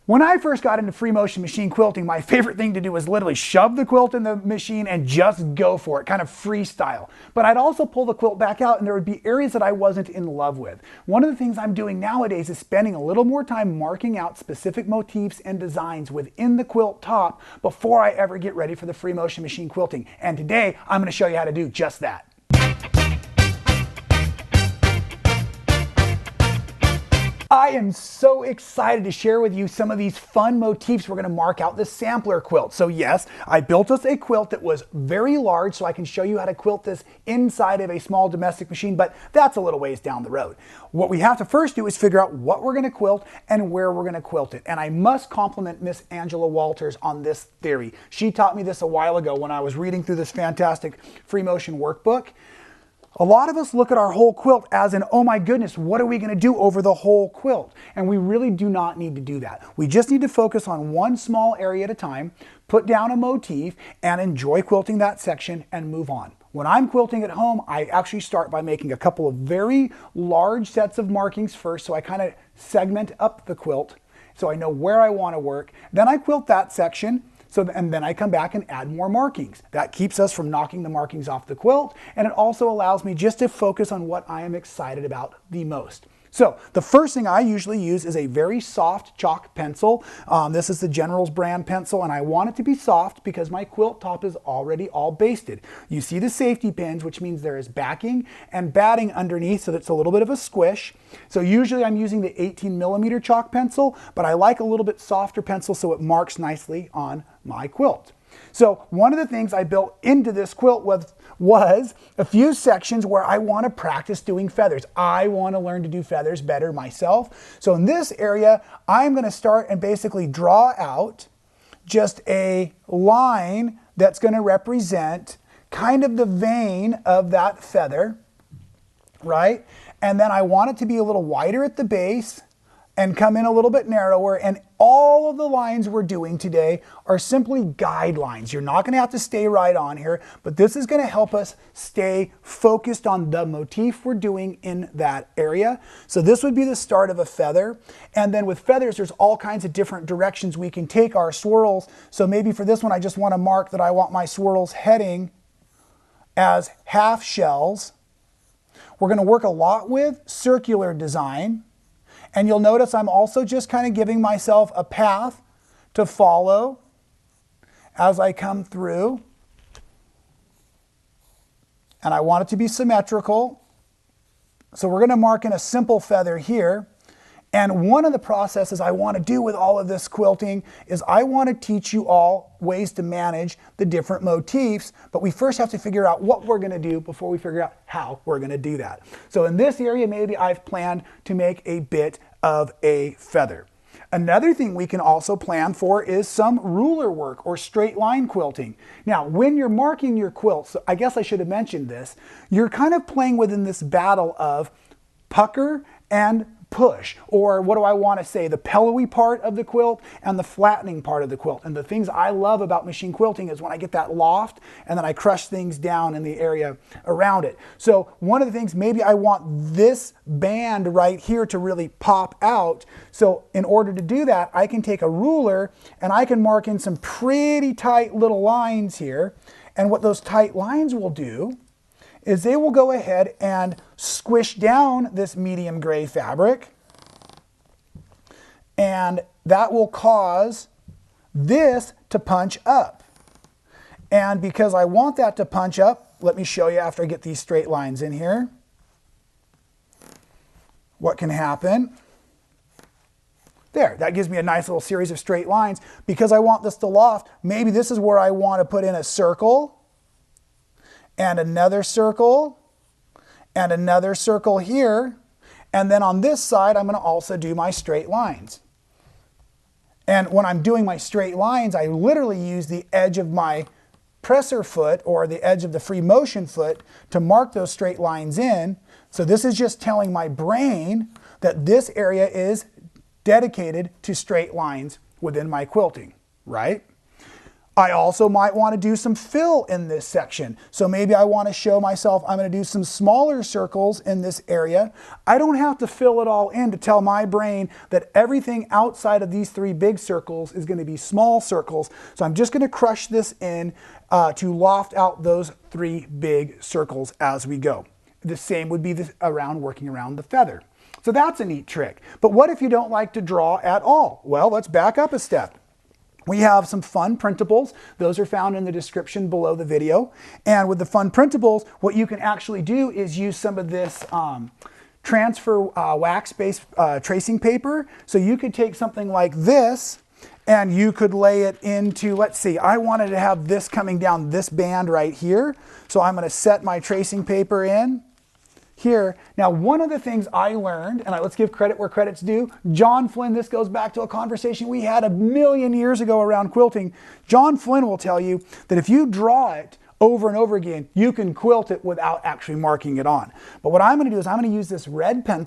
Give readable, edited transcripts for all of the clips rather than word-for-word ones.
When I first got into free motion machine quilting, my favorite thing to do was literally shove the quilt in the machine and just go for it, kind of freestyle. But I'd also pull the quilt back out and there would be areas that I wasn't in love with. One of the things I'm doing nowadays is spending a little more time marking out specific motifs and designs within the quilt top before I ever get ready for the free motion machine quilting. And today I'm going to show you how to do just that. I am so excited to share with you some of these fun motifs we're going to mark out this sampler quilt. So yes, I built us a quilt that was very large so I can show you how to quilt this inside of a small domestic machine, but that's a little ways down the road. What we have to first do is figure out what we're going to quilt and where we're going to quilt it. And I must compliment Miss Angela Walters on this theory. She taught me this a while ago when I was reading through this fantastic free motion workbook. A lot of us look at our whole quilt as an, oh my goodness, what are we going to do over the whole quilt? And we really do not need to do that. We just need to focus on one small area at a time, put down a motif, and enjoy quilting that section and move on. When I'm quilting at home, I actually start by making a couple of very large sets of markings first, so I kind of segment up the quilt so I know where I want to work. Then I quilt that section. And then I come back and add more markings. That keeps us from knocking the markings off the quilt, and it also allows me just to focus on what I am excited about the most. So the first thing I usually use is a very soft chalk pencil. This is the General's brand pencil, and I want it to be soft because my quilt top is already all basted. You see the safety pins, which means there is backing and batting underneath, so that's a little bit of a squish. So usually I'm using the 18mm chalk pencil, but I like a little bit softer pencil so it marks nicely on my quilt. So one of the things I built into this quilt was a few sections where I want to practice doing feathers. I want to learn to do feathers better myself. So in this area, I'm going to start and basically draw out just a line that's going to represent kind of the vein of that feather, right? And then I want it to be a little wider at the base and come in a little bit narrower, and all of the lines we're doing today are simply guidelines. You're not going to have to stay right on here, but this is going to help us stay focused on the motif we're doing in that area. So this would be the start of a feather, and then with feathers there's all kinds of different directions we can take our swirls. So maybe for this one I just want to mark that I want my swirls heading as half shells. We're going to work a lot with circular design. And you'll notice I'm also just kind of giving myself a path to follow as I come through. And I want it to be symmetrical. So we're going to mark in a simple feather here. And one of the processes I want to do with all of this quilting is I want to teach you all ways to manage the different motifs, but we first have to figure out what we're going to do before we figure out how we're going to do that. So in this area, maybe I've planned to make a bit of a feather. Another thing we can also plan for is some ruler work or straight line quilting. Now, when you're marking your quilts, I guess I should have mentioned this, you're kind of playing within this battle of pucker and push, or what do I want to say, the pillowy part of the quilt and the flattening part of the quilt. And the things I love about machine quilting is when I get that loft and then I crush things down in the area around it. So one of the things, maybe I want this band right here to really pop out. So in order to do that, I can take a ruler and I can mark in some pretty tight little lines here. And what those tight lines will do is they will go ahead and squish down this medium gray fabric, and that will cause this to punch up. And because I want that to punch up, let me show you after I get these straight lines in here what can happen. There, that gives me a nice little series of straight lines. Because I want this to loft, maybe this is where I want to put in a circle and another circle, and another circle here. And then on this side, I'm going to also do my straight lines. And when I'm doing my straight lines, I literally use the edge of my presser foot or the edge of the free motion foot to mark those straight lines in. So this is just telling my brain that this area is dedicated to straight lines within my quilting, right? I also might want to do some fill in this section. So maybe I want to show myself I'm going to do some smaller circles in this area. I don't have to fill it all in to tell my brain that everything outside of these 3 big circles is going to be small circles. So I'm just going to crush this in to loft out those 3 big circles as we go. The same would be working around the feather. So that's a neat trick. But what if you don't like to draw at all? Well, let's back up a step. We have some fun printables. Those are found in the description below the video. And with the fun printables, what you can actually do is use some of this transfer wax-based tracing paper. So you could take something like this and you could lay it into, let's see, I wanted to have this coming down this band right here. So I'm going to set my tracing paper in here. Now, one of the things I learned, and let's give credit where credit's due, John Flynn, this goes back to a conversation we had 1,000,000 years ago around quilting. John Flynn will tell you that if you draw it over and over again, you can quilt it without actually marking it on. But what I'm going to do is I'm going to use this red pen,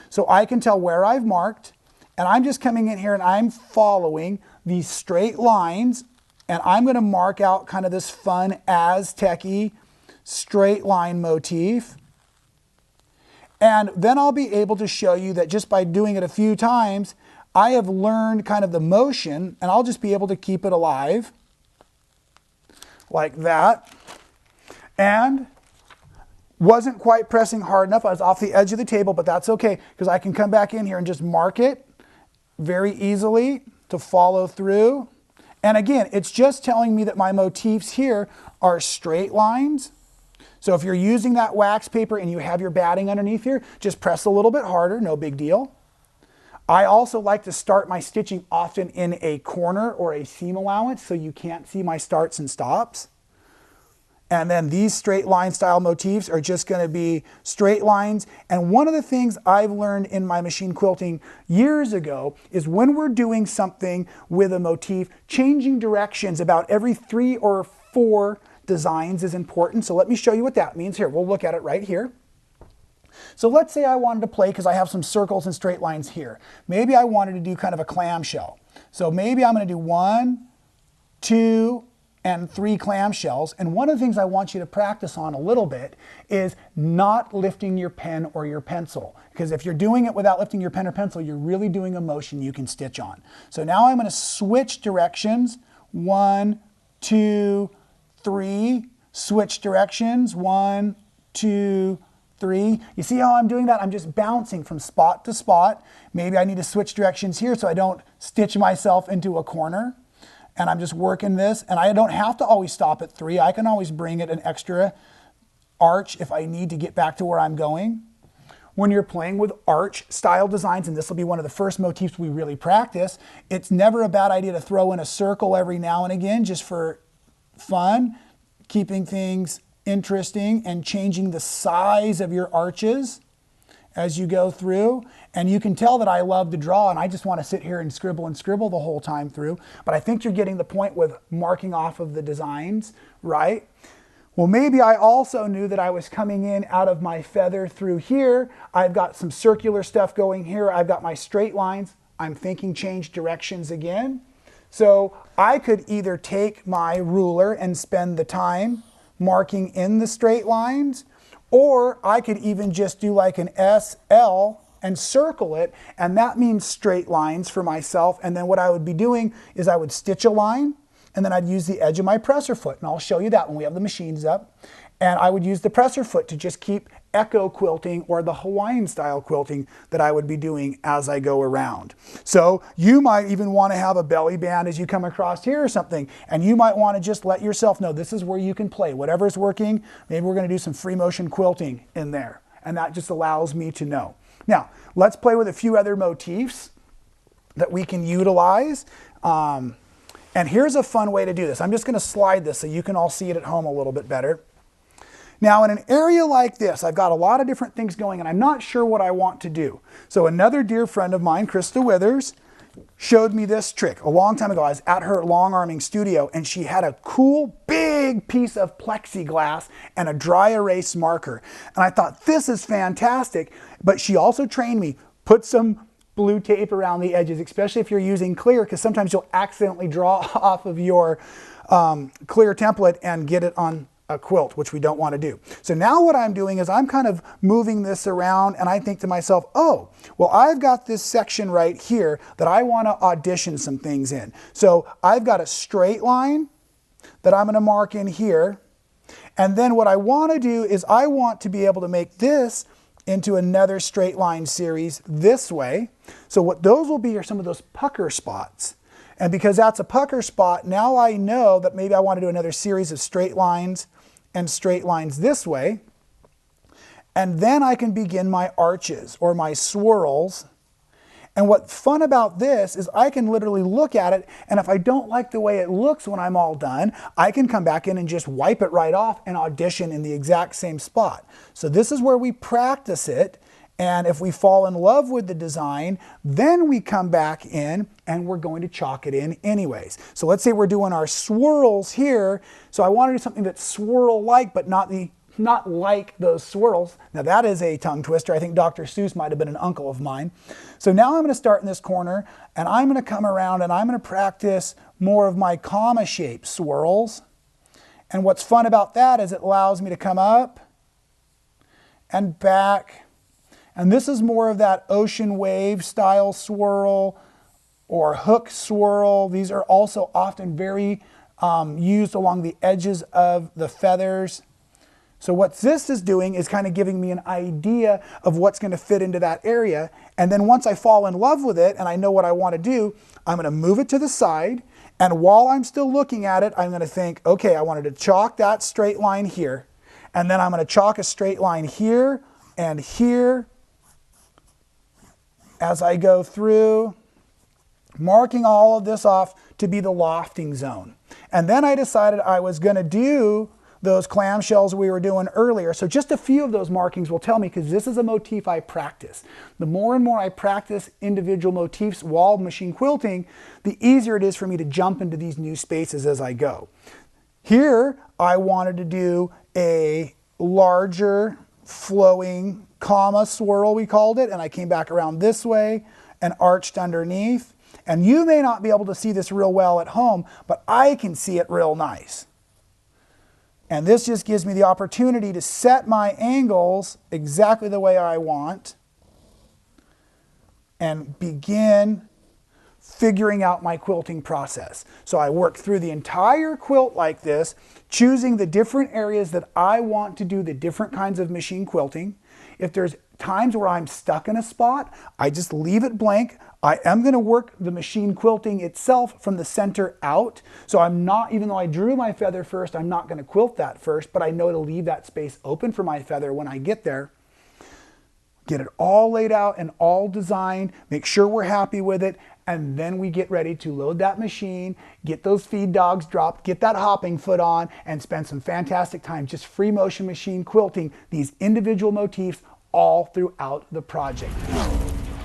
so I can tell where I've marked, and I'm just coming in here and I'm following these straight lines, and I'm going to mark out kind of this fun Aztec-y straight line motif. And then I'll be able to show you that just by doing it a few times, I have learned kind of the motion, and I'll just be able to keep it alive like that. And wasn't quite pressing hard enough. I was off the edge of the table, but that's okay because I can come back in here and just mark it very easily to follow through. And again, it's just telling me that my motifs here are straight lines. So if you're using that wax paper and you have your batting underneath here, just press a little bit harder, no big deal. I also like to start my stitching often in a corner or a seam allowance so you can't see my starts and stops. And then these straight line style motifs are just going to be straight lines. And one of the things I've learned in my machine quilting years ago is when we're doing something with a motif, changing directions about every 3 or 4 designs is important. So let me show you what that means. Here, we'll look at it right here. So let's say I wanted to play, because I have some circles and straight lines here. Maybe I wanted to do kind of a clamshell. So maybe I'm going to do 1, 2, and 3 clamshells. And one of the things I want you to practice on a little bit is not lifting your pen or your pencil. Because if you're doing it without lifting your pen or pencil, you're really doing a motion you can stitch on. So now I'm going to switch directions. 1, 2, 3, switch directions, 1, 2, 3. You see how I'm doing that? I'm just bouncing from spot to spot. Maybe I need to switch directions here so I don't stitch myself into a corner. And I'm just working this, and I don't have to always stop at 3. I can always bring it an extra arch if I need to get back to where I'm going. When you're playing with arch style designs, and this will be one of the first motifs we really practice, it's never a bad idea to throw in a circle every now and again just for fun, keeping things interesting and changing the size of your arches as you go through. And you can tell that I love to draw and I just want to sit here and scribble the whole time through. But I think you're getting the point with marking off of the designs, right? Well, maybe I also knew that I was coming in out of my feather through here. I've got some circular stuff going here. I've got my straight lines. I'm thinking change directions again. So I could either take my ruler and spend the time marking in the straight lines, or I could even just do like an SL and circle it, and that means straight lines for myself. And then what I would be doing is I would stitch a line, and then I'd use the edge of my presser foot, and I'll show you that when we have the machines up. And I would use the presser foot to just keep echo quilting, or the Hawaiian style quilting that I would be doing as I go around. So you might even want to have a belly band as you come across here or something, and you might want to just let yourself know this is where you can play. Whatever's working, maybe we're going to do some free motion quilting in there, and that just allows me to know. Now, let's play with a few other motifs that we can utilize. And here's a fun way to do this. I'm just going to slide this so you can all see it at home a little bit better. Now, in an area like this, I've got a lot of different things going and I'm not sure what I want to do. So another dear friend of mine, Krista Withers, showed me this trick a long time ago. I was at her long arming studio and she had a cool big piece of plexiglass and a dry erase marker. And I thought, this is fantastic. But she also trained me, put some blue tape around the edges, especially if you're using clear, because sometimes you'll accidentally draw off of your clear template and get it on a quilt, which we don't want to do. So now what I'm doing is I'm kind of moving this around, and I think to myself, oh, well, I've got this section right here that I want to audition some things in. So I've got a straight line that I'm going to mark in here. And then what I want to do is I want to be able to make this into another straight line series this way. So what those will be are some of those pucker spots. And because that's a pucker spot, now I know that maybe I want to do another series of straight lines and straight lines this way. And then I can begin my arches or my swirls. And what's fun about this is I can literally look at it, and if I don't like the way it looks when I'm all done, I can come back in and just wipe it right off and audition in the exact same spot. So this is where we practice it. And if we fall in love with the design, then we come back in and we're going to chalk it in anyways. So let's say we're doing our swirls here. So I want to do something that's swirl-like, but not like those swirls. Now that is a tongue twister. I think Dr. Seuss might have been an uncle of mine. So now I'm going to start in this corner, and I'm going to come around and I'm going to practice more of my comma-shaped swirls. And what's fun about that is it allows me to come up and back. And this is more of that ocean wave style swirl or hook swirl. These are also often very used along the edges of the feathers. So what this is doing is kind of giving me an idea of what's going to fit into that area. And then once I fall in love with it and I know what I want to do, I'm going to move it to the side. And while I'm still looking at it, I'm going to think, okay, I wanted to chalk that straight line here. And then I'm going to chalk a straight line here and here as I go through, marking all of this off to be the lofting zone. And then I decided I was going to do those clamshells we were doing earlier. So just a few of those markings will tell me, because this is a motif I practice. The more and more I practice individual motifs while machine quilting, the easier it is for me to jump into these new spaces as I go. Here, I wanted to do a larger flowing comma swirl, we called it, and I came back around this way and arched underneath. And you may not be able to see this real well at home, but I can see it real nice. And this just gives me the opportunity to set my angles exactly the way I want and begin figuring out my quilting process. So I work through the entire quilt like this, choosing the different areas that I want to do the different kinds of machine quilting. If there's times where I'm stuck in a spot, I just leave it blank. I am going to work the machine quilting itself from the center out. So I'm not, even though I drew my feather first, I'm not going to quilt that first, but I know to leave that space open for my feather when I get there. Get it all laid out and all designed, make sure we're happy with it, and then we get ready to load that machine, get those feed dogs dropped, get that hopping foot on, and spend some fantastic time just free motion machine quilting these individual motifs all throughout the project.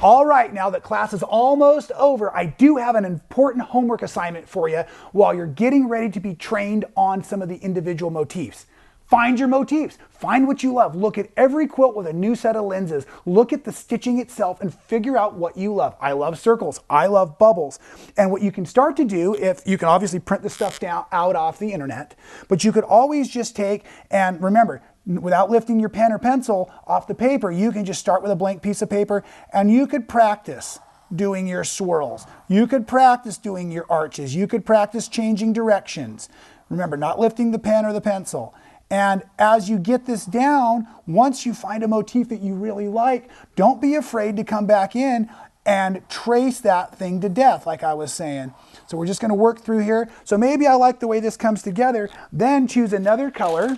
All right, now that class is almost over, I do have an important homework assignment for you while you're getting ready to be trained on some of the individual motifs. Find your motifs. Find what you love. Look at every quilt with a new set of lenses. Look at the stitching itself and figure out what you love. I love circles. I love bubbles. And what you can start to do, if you can obviously print the stuff out off the internet, but you could always just take, and remember, without lifting your pen or pencil off the paper, you can just start with a blank piece of paper and you could practice doing your swirls. You could practice doing your arches. You could practice changing directions. Remember, not lifting the pen or the pencil. And as you get this down, once you find a motif that you really like, don't be afraid to come back in and trace that thing to death, like I was saying. So we're just going to work through here. So maybe I like the way this comes together. Then choose another color,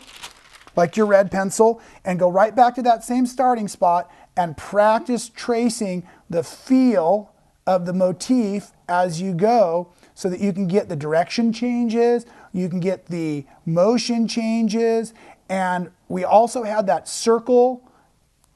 like your red pencil, and go right back to that same starting spot and practice tracing the feel of the motif as you go, so that you can get the direction changes, you can get the motion changes, and we also had that circle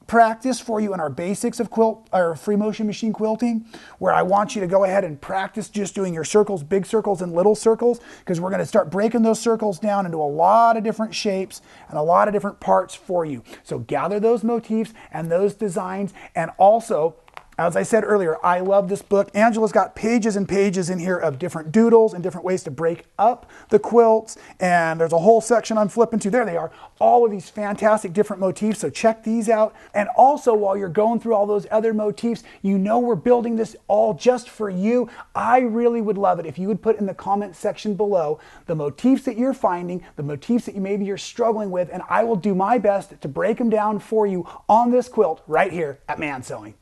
practice for you in our basics of quilt or free motion machine quilting, where I want you to go ahead and practice just doing your circles, big circles and little circles, because we're going to start breaking those circles down into a lot of different shapes and a lot of different parts for you. So gather those motifs and those designs, and also As I said earlier, I love this book. Angela's got pages and pages in here of different doodles and different ways to break up the quilts. And there's a whole section I'm flipping to. There they are. All of these fantastic different motifs. So check these out. And also, while you're going through all those other motifs, you know we're building this all just for you. I really would love it if you would put in the comment section below the motifs that you're finding, the motifs that maybe you're struggling with, and I will do my best to break them down for you on this quilt right here at Man Sewing.